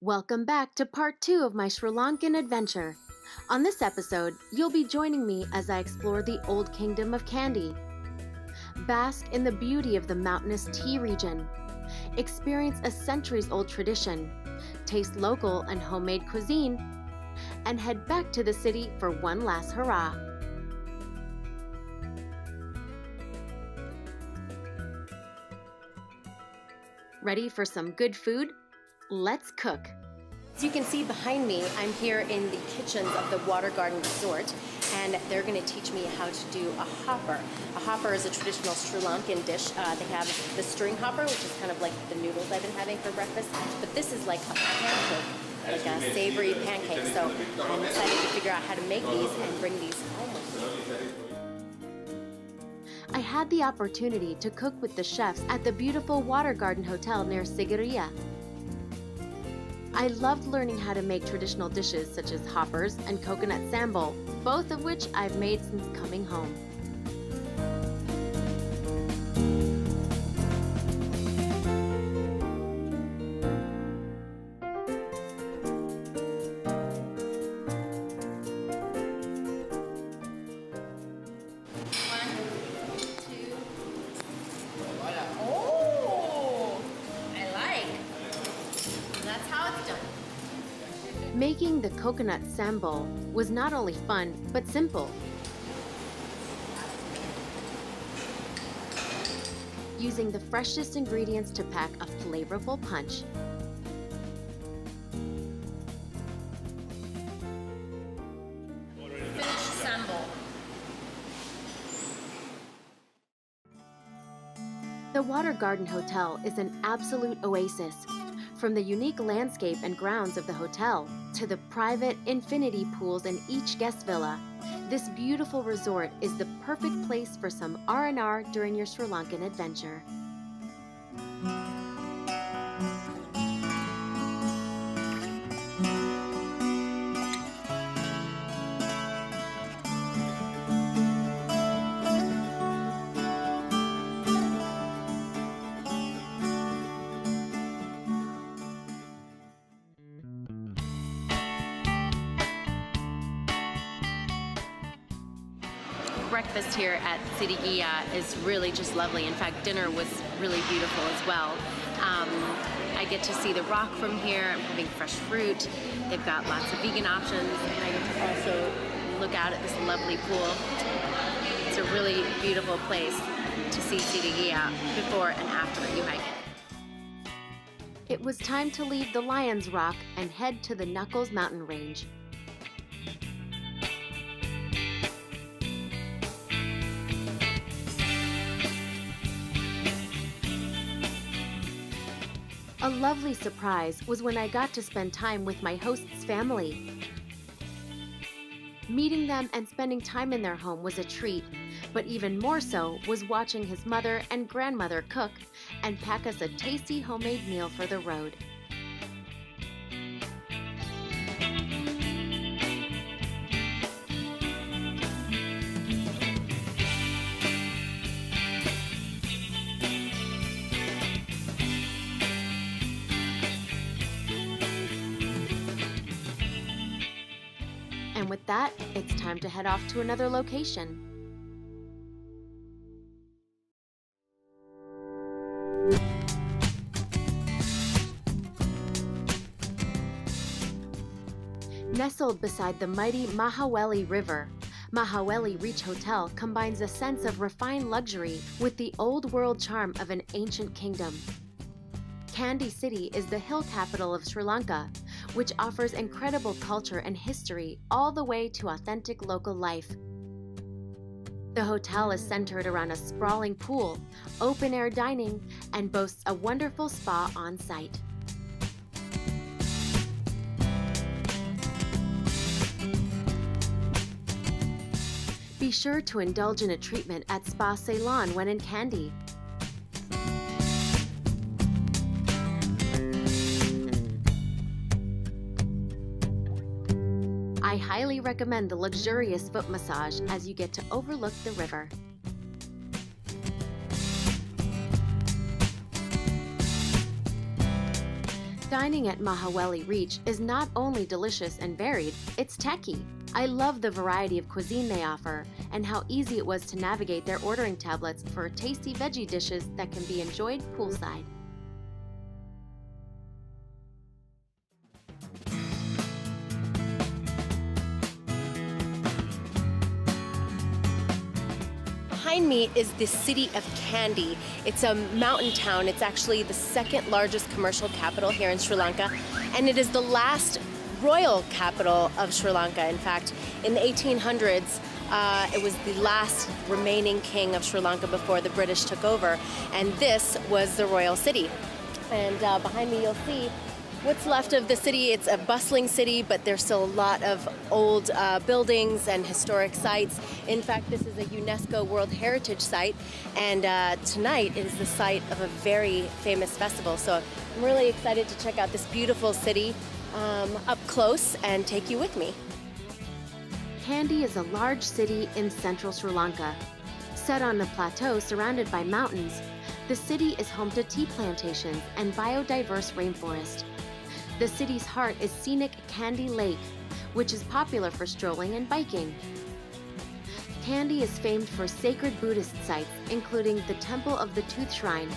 Welcome back to part 2 of my Sri Lankan adventure. On this episode, you'll be joining me as I explore the old Kingdom of Kandy. Bask in the beauty of the mountainous tea region. Experience a centuries-old tradition. Taste local and homemade cuisine. And head back to the city for one last hurrah. Ready for some good food? Let's cook. As you can see behind me, I'm here in the kitchens of the Water Garden Resort, and they're going to teach me how to do a hopper. A hopper is a traditional Sri Lankan dish. They have the string hopper, which is kind of like the noodles I've been having for breakfast, but this is like a pancake, like a savory pancake. So I'm excited to figure out how to make these and bring these home with me. I had the opportunity to cook with the chefs at the beautiful Water Garden Hotel near Sigiriya. I loved learning how to make traditional dishes such as hoppers and coconut sambal, both of which I've made since coming home. Making the coconut sambal was not only fun, but simple. Using the freshest ingredients to pack a flavorful punch. Finished sambal. The Water Garden Hotel is an absolute oasis. From the unique landscape and grounds of the hotel to the private infinity pools in each guest villa, this beautiful resort is the perfect place for some R&R during your Sri Lankan adventure. Breakfast here at Sigiriya is really just lovely. In fact, dinner was really beautiful as well. I get to see the rock from here. I'm having fresh fruit. They've got lots of vegan options. And I get to also look out at this lovely pool. It's a really beautiful place to see Sigiriya before and after you hike it. It was time to leave the Lion's Rock and head to the Knuckles mountain range. A lovely surprise was when I got to spend time with my host's family. Meeting them and spending time in their home was a treat, but even more so was watching his mother and grandmother cook and pack us a tasty homemade meal for the road. And with that, it's time to head off to another location. Nestled beside the mighty Mahaweli River, Mahaweli Reach Hotel combines a sense of refined luxury with the old-world charm of an ancient kingdom. Kandy City is the hill capital of Sri Lanka, which offers incredible culture and history all the way to authentic local life. The hotel is centered around a sprawling pool, open-air dining, and boasts a wonderful spa on site. Be sure to indulge in a treatment at Spa Ceylon when in Kandy. I highly recommend the luxurious foot massage as you get to overlook the river. Dining at Mahaweli Reach is not only delicious and varied, it's techy. I love the variety of cuisine they offer and how easy it was to navigate their ordering tablets for tasty veggie dishes that can be enjoyed poolside. Behind me is the city of Kandy. It's a mountain town. It's actually the second largest commercial capital here in Sri Lanka, and it is the last royal capital of Sri Lanka. In fact, in the 1800s, it was the last remaining king of Sri Lanka before the British took over, and this was the royal city. And behind me you'll see what's left of the city. It's a bustling city, but there's still a lot of old buildings and historic sites. In fact, this is a UNESCO World Heritage Site, and tonight is the site of a very famous festival. So I'm really excited to check out this beautiful city up close and take you with me. Kandy is a large city in central Sri Lanka. Set on a plateau surrounded by mountains, the city is home to tea plantations and biodiverse rainforest. The city's heart is scenic Kandy Lake, which is popular for strolling and biking. Kandy is famed for sacred Buddhist sites, including the Temple of the Tooth Shrine,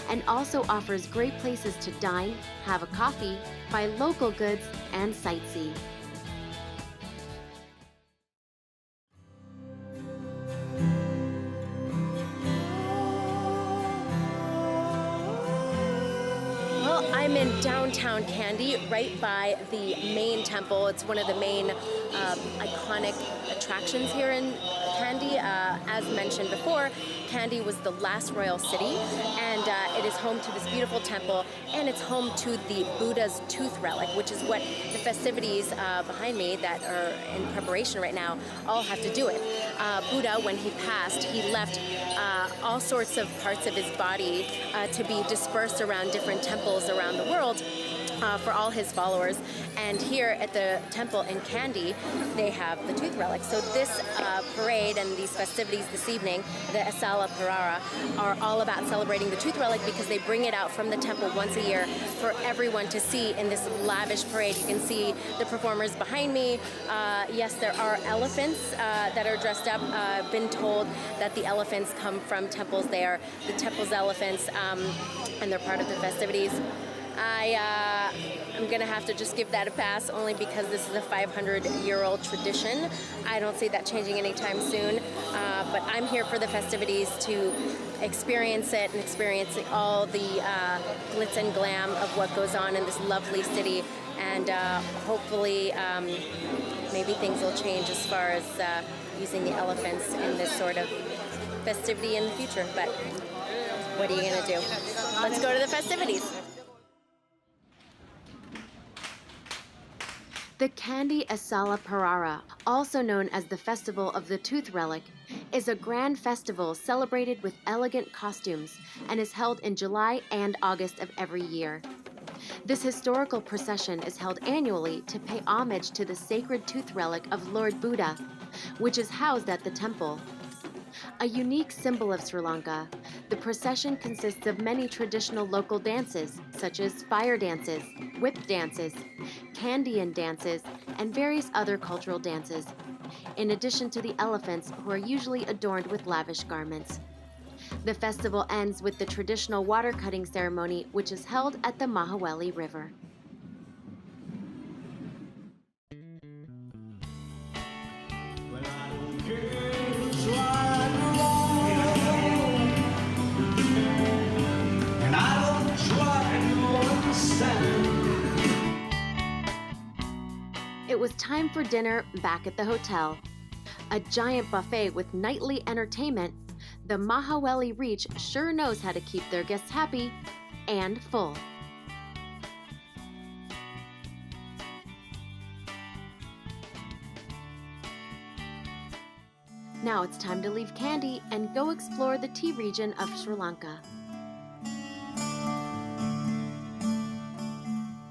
and also offers great places to dine, have a coffee, buy local goods, and sightsee. I'm in downtown Kandy, right by the main temple. It's one of the main iconic attractions here in Kandy. As mentioned before, Kandy was the last royal city, and it is home to this beautiful temple, and it's home to the Buddha's tooth relic, which is what the festivities behind me that are in preparation right now all have to do with. Buddha, when he passed, he left all sorts of parts of his body to be dispersed around different temples around the world for all his followers. And here at the temple in Kandy, they have the tooth relic. So this parade and these festivities this evening, the Asala Parara, are all about celebrating the tooth relic because they bring it out from the temple once a year for everyone to see in this lavish parade. You can see the performers behind me. Yes, there are elephants that are dressed up. I've been told that the elephants come from temples. They are the temple's elephants, and they're part of the festivities. I'm gonna have to just give that a pass, only because this is a 500-year-old tradition. I don't see that changing anytime soon, but I'm here for the festivities to experience it and experience all the glitz and glam of what goes on in this lovely city, and hopefully maybe things will change as far as using the elephants in this sort of festivity in the future, but what are you gonna do? Let's go to the festivities. The Kandy Asala Parara, also known as the Festival of the Tooth Relic, is a grand festival celebrated with elegant costumes and is held in July and August of every year. This historical procession is held annually to pay homage to the sacred tooth relic of Lord Buddha, which is housed at the temple. A unique symbol of Sri Lanka, the procession consists of many traditional local dances, such as fire dances, whip dances, Kandian dances, and various other cultural dances, in addition to the elephants, who are usually adorned with lavish garments. The festival ends with the traditional water cutting ceremony, which is held at the Mahaweli River. It was time for dinner back at the hotel. A giant buffet with nightly entertainment, the Mahaweli Reach sure knows how to keep their guests happy and full. Now it's time to leave Kandy and go explore the tea region of Sri Lanka.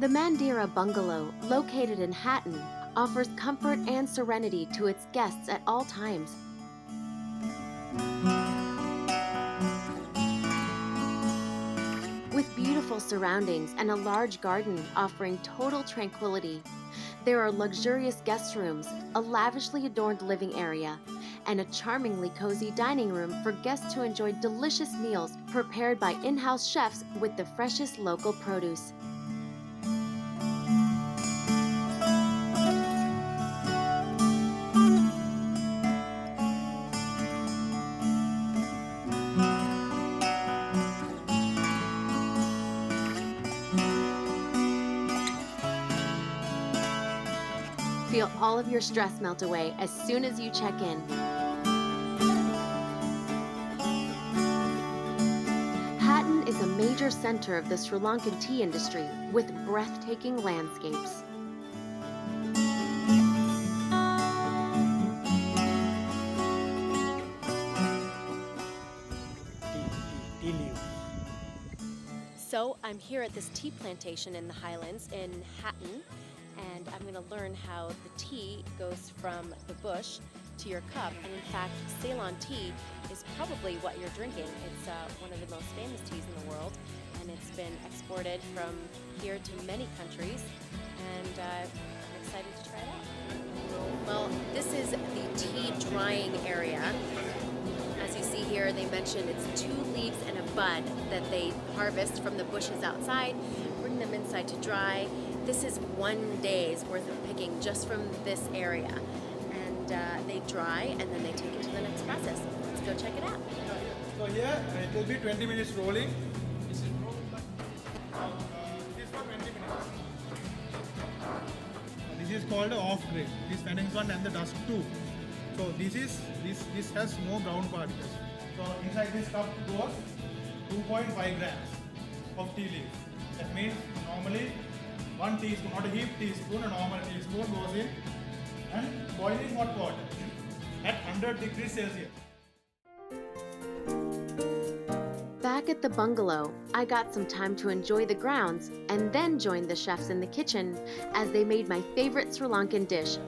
The Mandira Bungalow, located in Hatton, offers comfort and serenity to its guests at all times. With beautiful peaceful surroundings and a large garden offering total tranquility. There are luxurious guest rooms, a lavishly adorned living area, and a charmingly cozy dining room for guests to enjoy delicious meals prepared by in-house chefs with the freshest local produce. Feel all of your stress melt away as soon as you check in. Hatton is a major center of the Sri Lankan tea industry with breathtaking landscapes. Tea leaves. So I'm here at this tea plantation in the Highlands in Hatton, and I'm going to learn how the tea goes from the bush to your cup. And in fact, Ceylon tea is probably what you're drinking. It's one of the most famous teas in the world, and it's been exported from here to many countries, and I'm excited to try it out. Well, this is the tea drying area. As you see here, they mentioned it's 2 leaves and a bud that they harvest from the bushes outside, bring them inside to dry. This is 1 day's worth of picking just from this area. And they dry and then they take it to the next process. Let's go check it out. So here it will be 20 minutes rolling. This is for 20 minutes. This is called off grade. This Phoenix one and the dust too. So this has no brown particles. So inside this cup goes 2.5 grams of tea leaves. That means normally 1 teaspoon, not a heap teaspoon, a normal teaspoon goes in and boiling hot water at 100 degrees Celsius. Back at the bungalow, I got some time to enjoy the grounds and then joined the chefs in the kitchen as they made my favorite Sri Lankan dish,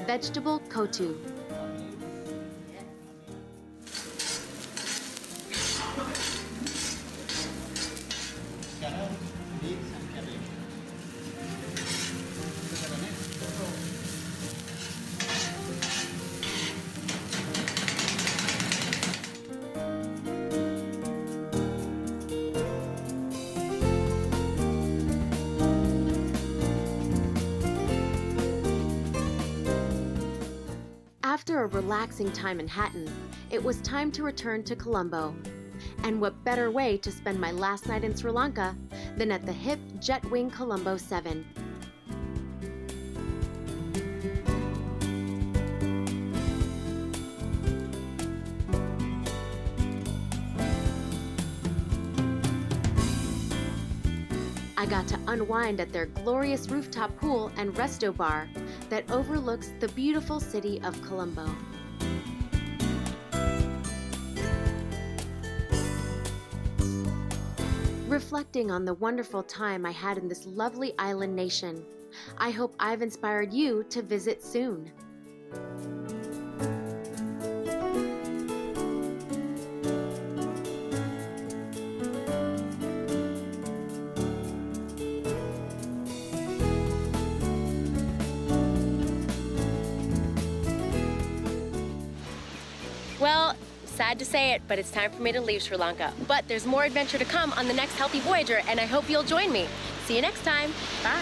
vegetable kotu. After a relaxing time in Hatton, it was time to return to Colombo. And what better way to spend my last night in Sri Lanka than at the hip Jetwing Colombo 7. I got to unwind at their glorious rooftop pool and resto bar that overlooks the beautiful city of Colombo. Reflecting on the wonderful time I had in this lovely island nation, I hope I've inspired you to visit soon. Well, sad to say it, but it's time for me to leave Sri Lanka. But there's more adventure to come on the next Healthy Voyager, and I hope you'll join me. See you next time. Bye.